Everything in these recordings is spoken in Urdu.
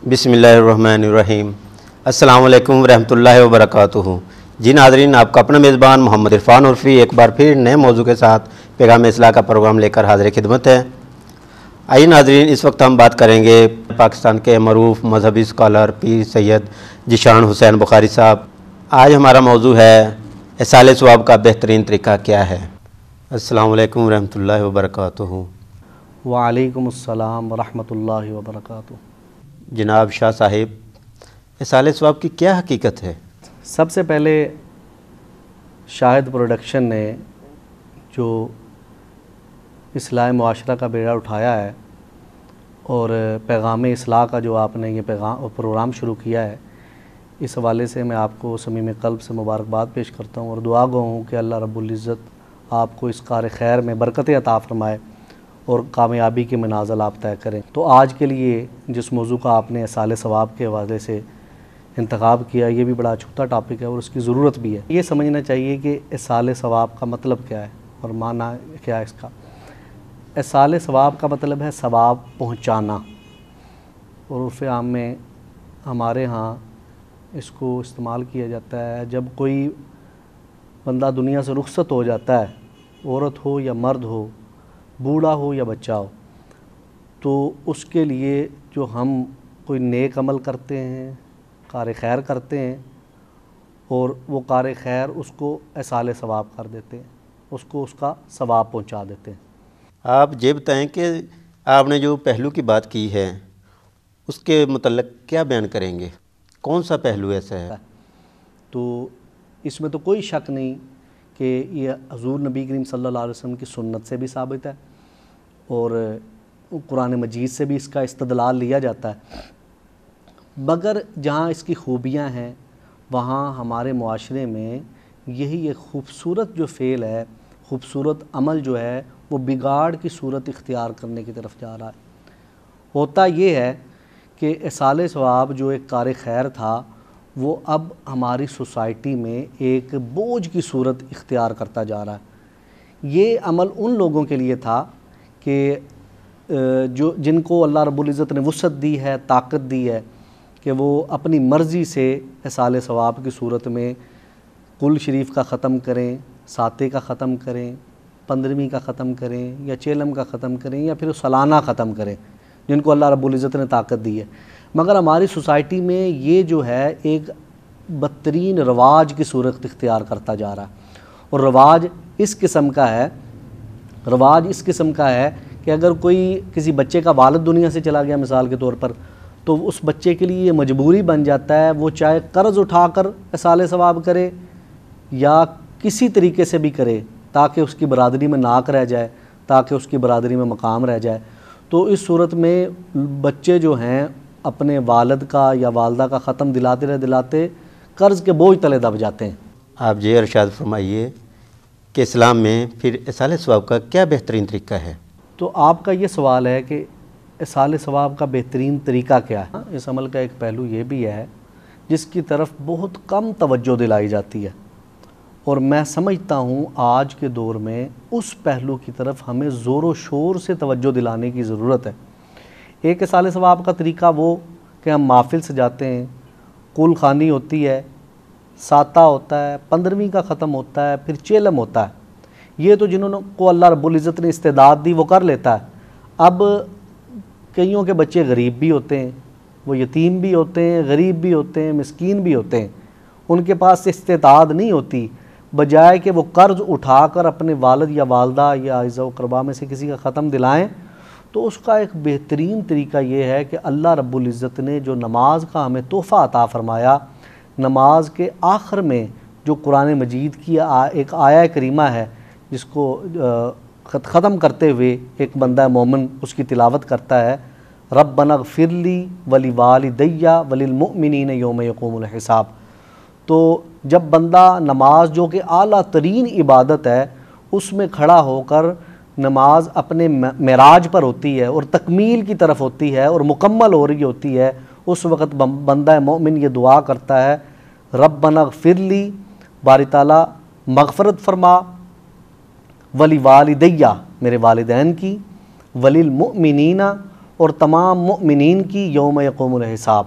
بسم اللہ الرحمن الرحیم۔ السلام علیکم ورحمۃ اللہ وبرکاتہ۔ جی ناظرین، آپ کا اپنا میزبان محمد عرفان عرفی ایک بار پھر نئے موضوع کے ساتھ پیغام اصلاح کا پروگرام لے کر حاضر خدمت ہے۔ آئیے ناظرین، اس وقت ہم بات کریں گے پاکستان کے معروف مذہبی اسکالر پیر سید ذیشان حسین بخاری صاحب۔ آج ہمارا موضوع ہے ایصال ثواب کا بہترین طریقہ کیا ہے۔ السلام علیکم ورحمۃ اللہ وبرکاتہ۔ وعلیکم السلام ورحمۃ اللہ وبرکاتہ۔ جناب شاہ صاحب، ایصال ثواب کی کیا حقیقت ہے؟ سب سے پہلے شاہد پروڈکشن نے جو اصلاح معاشرہ کا بیڑا اٹھایا ہے اور پیغام اصلاح کا جو آپ نے یہ پروگرام شروع کیا ہے، اس حوالے سے میں آپ کو صمیم قلب سے مبارکباد پیش کرتا ہوں اور دعا گو ہوں کہ اللہ رب العزت آپ کو اس کار خیر میں برکت عطا فرمائے اور کامیابی کے منازل آپ طے کریں۔ تو آج کے لیے جس موضوع کا آپ نے ایصال ثواب کے حوالے سے انتخاب کیا، یہ بھی بڑا چھوٹا ٹاپک ہے اور اس کی ضرورت بھی ہے۔ یہ سمجھنا چاہیے کہ ایصال ثواب کا مطلب کیا ہے اور معنی کیا ہے اس کا۔ ایصال ثواب کا مطلب ہے ثواب پہنچانا، اور عرف عام میں ہمارے ہاں اس کو استعمال کیا جاتا ہے جب کوئی بندہ دنیا سے رخصت ہو جاتا ہے، عورت ہو یا مرد ہو، بوڑھا ہو یا بچہ ہو، تو اس کے لیے جو ہم کوئی نیک عمل کرتے ہیں، کار خیر کرتے ہیں، اور وہ کار خیر اس کو ایصال ثواب کر دیتے ہیں، اس کو اس کا ثواب پہنچا دیتے ہیں۔ آپ یہ بتائیں کہ آپ نے جو پہلو کی بات کی ہے اس کے متعلق کیا بیان کریں گے؟ کون سا پہلو ایسا ہے؟ تو اس میں تو کوئی شک نہیں کہ یہ حضور نبی کریم صلی اللہ علیہ وسلم کی سنت سے بھی ثابت ہے اور قرآن مجید سے بھی اس کا استدلال لیا جاتا ہے، مگر جہاں اس کی خوبیاں ہیں وہاں ہمارے معاشرے میں یہی ایک خوبصورت جو فعل ہے، خوبصورت عمل جو ہے، وہ بگاڑ کی صورت اختیار کرنے کی طرف جا رہا ہے۔ ہوتا یہ ہے کہ ایصال ثواب جو ایک کار خیر تھا، وہ اب ہماری سوسائٹی میں ایک بوجھ کی صورت اختیار کرتا جا رہا ہے۔ یہ عمل ان لوگوں کے لیے تھا کہ جن کو اللہ رب العزت نے وسعت دی ہے، طاقت دی ہے کہ وہ اپنی مرضی سے ایصال ثواب کی صورت میں کل شریف کا ختم کریں، ساتے کا ختم کریں، 15ویں کا ختم کریں یا چیلم کا ختم کریں یا پھر سالانہ ختم کریں، جن کو اللہ رب العزت نے طاقت دی ہے۔ مگر ہماری سوسائٹی میں یہ جو ہے ایک بدترین رواج کی صورت اختیار کرتا جا رہا ہے، اور رواج اس قسم کا ہے کہ اگر کوئی کسی بچے کا والد دنیا سے چلا گیا مثال کے طور پر، تو اس بچے کے لیے یہ مجبوری بن جاتا ہے، وہ چاہے قرض اٹھا کر ایصال ثواب کرے یا کسی طریقے سے بھی کرے تاکہ اس کی برادری میں ناک رہ جائے، تاکہ اس کی برادری میں مقام رہ جائے۔ تو اس صورت میں بچے جو ہیں اپنے والد کا یا والدہ کا ختم دلاتے قرض کے بوجھ تلے دب جاتے ہیں۔ آپ یہ ارشاد فرمائیے کہ اسلام میں پھر ایصال ثواب کا کیا بہترین طریقہ ہے؟ تو آپ کا یہ سوال ہے کہ ایصال ثواب کا بہترین طریقہ کیا ہے؟ اس عمل کا ایک پہلو یہ بھی ہے جس کی طرف بہت کم توجہ دلائی جاتی ہے، اور میں سمجھتا ہوں آج کے دور میں اس پہلو کی طرف ہمیں زور و شور سے توجہ دلانے کی ضرورت ہے۔ ایک ایصال ثواب کا طریقہ وہ کہ ہم محفل سجاتے ہیں، کل خوانی ہوتی ہے، ساتہ ہوتا ہے، 15ویں کا ختم ہوتا ہے، پھر چیلم ہوتا ہے۔ یہ تو جنہوں کو اللہ رب العزت نے استعداد دی وہ کر لیتا ہے۔ اب کئیوں کے بچے غریب بھی ہوتے ہیں، وہ یتیم بھی ہوتے ہیں، غریب بھی ہوتے ہیں، مسکین بھی ہوتے ہیں، ان کے پاس استعداد نہیں ہوتی، بجائے کہ وہ قرض اٹھا کر اپنے والد یا والدہ یا اعزاء و اقربا میں سے کسی کا ختم دلائیں۔ تو اس کا ایک بہترین طریقہ یہ ہے کہ اللہ رب العزت نے جو نماز کا ہمیں تحفہ عطا فرمایا، نماز کے آخر میں جو قرآن مجید کی ایک آیہ کریمہ ہے جس کو ختم کرتے ہوئے ایک بندہ مومن اس کی تلاوت کرتا ہے، ربنا اغفر لی ولوالدی وللمؤمنین یوم یقوم الحساب۔ تو جب بندہ نماز جو کہ اعلیٰ ترین عبادت ہے اس میں کھڑا ہو کر نماز اپنے معراج پر ہوتی ہے اور تکمیل کی طرف ہوتی ہے اور مکمل ہو رہی ہوتی ہے، اس وقت بندہ مومن یہ دعا کرتا ہے، ربنا اغفر لی، باری تعالیٰ مغفرت فرما، ولی والدیہ، میرے والدین کی، وللمؤمنین، اور تمام مؤمنین کی یوم یقوم الحساب۔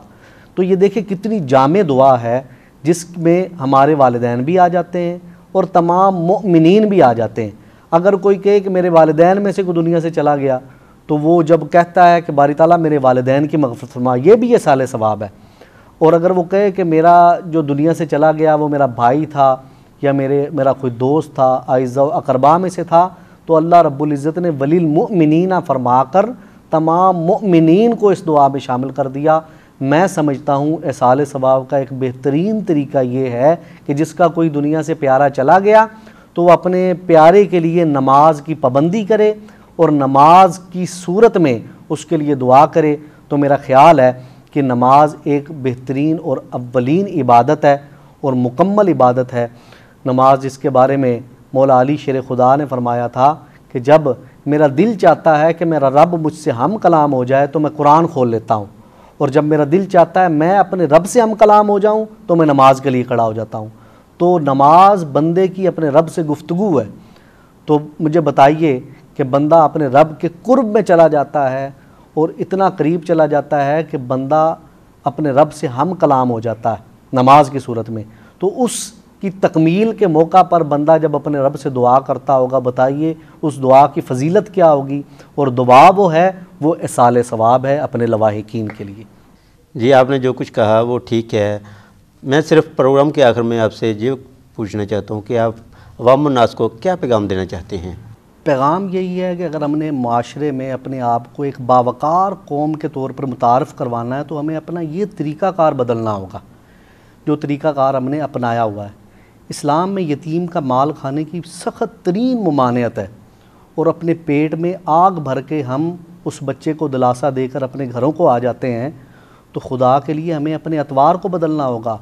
تو یہ دیکھیں کتنی جامع دعا ہے جس میں ہمارے والدین بھی آ جاتے ہیں اور تمام مؤمنین بھی آ جاتے ہیں۔ اگر کوئی کہے کہ میرے والدین میں سے کوئی دنیا سے چلا گیا تو وہ جب کہتا ہے کہ باری تعالیٰ میرے والدین کی مغفرت فرما، یہ بھی ایصال ثواب ہے۔ اور اگر وہ کہے کہ میرا جو دنیا سے چلا گیا وہ میرا بھائی تھا یا میرا کوئی دوست تھا، اعزاء و اقربا میں سے تھا، تو اللہ رب العزت نے ولی المؤمنین فرما کر تمام مؤمنین کو اس دعا میں شامل کر دیا۔ میں سمجھتا ہوں ایصال ثواب کا ایک بہترین طریقہ یہ ہے کہ جس کا کوئی دنیا سے پیارا چلا گیا تو وہ اپنے پیارے کے لیے نماز کی پابندی کرے اور نماز کی صورت میں اس کے لیے دعا کرے۔ تو میرا خیال ہے کہ نماز ایک بہترین اور اولین عبادت ہے اور مکمل عبادت ہے۔ نماز جس کے بارے میں مولا علی شیر خدا نے فرمایا تھا کہ جب میرا دل چاہتا ہے کہ میرا رب مجھ سے ہم کلام ہو جائے تو میں قرآن کھول لیتا ہوں، اور جب میرا دل چاہتا ہے میں اپنے رب سے ہم کلام ہو جاؤں تو میں نماز کے لیے کھڑا ہو جاتا ہوں۔ تو نماز بندے کی اپنے رب سے گفتگو ہے۔ تو مجھے بتائیے کہ بندہ اپنے رب کے قرب میں چلا جاتا ہے اور اتنا قریب چلا جاتا ہے کہ بندہ اپنے رب سے ہم کلام ہو جاتا ہے نماز کی صورت میں، تو اس کی تکمیل کے موقع پر بندہ جب اپنے رب سے دعا کرتا ہوگا، بتائیے اس دعا کی فضیلت کیا ہوگی، اور دعا وہ ہے وہ ایصال ثواب ہے اپنے لواحقین کے لیے۔ جی آپ نے جو کچھ کہا وہ ٹھیک ہے۔ میں صرف پروگرام کے آخر میں آپ سے یہ پوچھنا چاہتا ہوں کہ آپ عوام الناس کو کیا پیغام دینا چاہتے ہیں؟ پیغام یہی ہے کہ اگر ہم نے معاشرے میں اپنے آپ کو ایک باوقار قوم کے طور پر متعارف کروانا ہے تو ہمیں اپنا یہ طریقہ کار بدلنا ہوگا جو طریقہ کار ہم نے اپنایا ہوا ہے۔ اسلام میں یتیم کا مال کھانے کی سخت ترین ممانعت ہے، اور اپنے پیٹ میں آگ بھر کے ہم اس بچے کو دلاسا دے کر اپنے گھروں کو آ جاتے ہیں۔ تو خدا کے لیے ہمیں اپنے اطوار کو بدلنا ہوگا،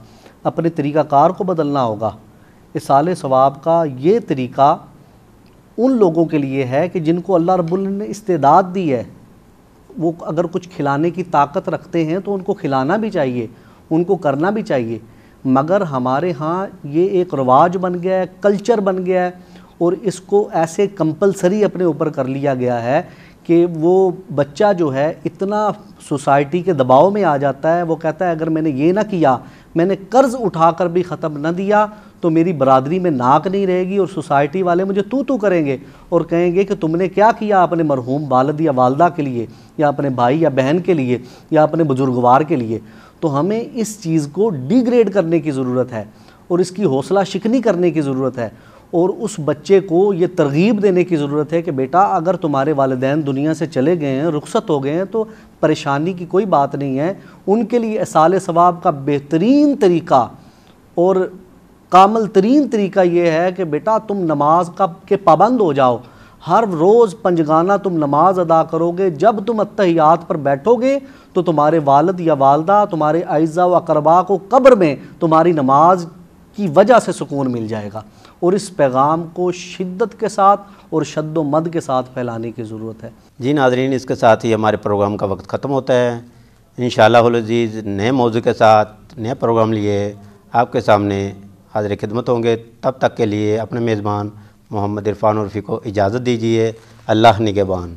اپنے طریقہ کار کو بدلنا ہوگا۔ ایصال ثواب کا یہ طریقہ ان لوگوں کے لیے ہے کہ جن کو اللہ رب العزت نے استعداد دی ہے، وہ اگر کچھ کھلانے کی طاقت رکھتے ہیں تو ان کو کھلانا بھی چاہیے، ان کو کرنا بھی چاہیے۔ مگر ہمارے ہاں یہ ایک رواج بن گیا ہے، کلچر بن گیا ہے، اور اس کو ایسے کمپلسری اپنے اوپر کر لیا گیا ہے کہ وہ بچہ جو ہے اتنا سوسائٹی کے دباؤ میں آ جاتا ہے، وہ کہتا ہے اگر میں نے یہ نہ کیا، میں نے قرض اٹھا کر بھی ختم نہ دیا تو میری برادری میں ناک نہیں رہے گی، اور سوسائٹی والے مجھے تو کریں گے اور کہیں گے کہ تم نے کیا کیا اپنے مرحوم والد یا والدہ کے لیے، یا اپنے بھائی یا بہن کے لیے، یا اپنے بزرگوار کے لیے۔ تو ہمیں اس چیز کو ڈی گریڈ کرنے کی ضرورت ہے اور اس کی حوصلہ شکنی کرنے کی ضرورت ہے، اور اس بچے کو یہ ترغیب دینے کی ضرورت ہے کہ بیٹا اگر تمہارے والدین دنیا سے چلے گئے ہیں، رخصت ہو گئے ہیں، تو پریشانی کی کوئی بات نہیں ہے۔ ان کے لیے ایصال ثواب کا بہترین طریقہ اور کامل ترین طریقہ یہ ہے کہ بیٹا تم نماز کے پابند ہو جاؤ، ہر روز پنجگانہ تم نماز ادا کرو گے۔ جب تم اتحیات پر بیٹھو گے تو تمہارے والد یا والدہ، تمہارے اعزاء و اقربا کو قبر میں تمہاری نماز کی وجہ سے سکون مل جائے گا، اور اس پیغام کو شدت کے ساتھ اور شد و مد کے ساتھ پھیلانے کی ضرورت ہے۔ جی ناظرین، اس کے ساتھ ہی ہمارے پروگرام کا وقت ختم ہوتا ہے۔ انشاءاللہ العزیز نئے موضوع کے ساتھ نئے پروگرام لیے آپ کے سامنے حاضر خدمت ہوں گے۔ تب تک کے لیے اپنے میزبان محمد عرفان عرفی کو اجازت دیجیے۔ اللہ نگہبان۔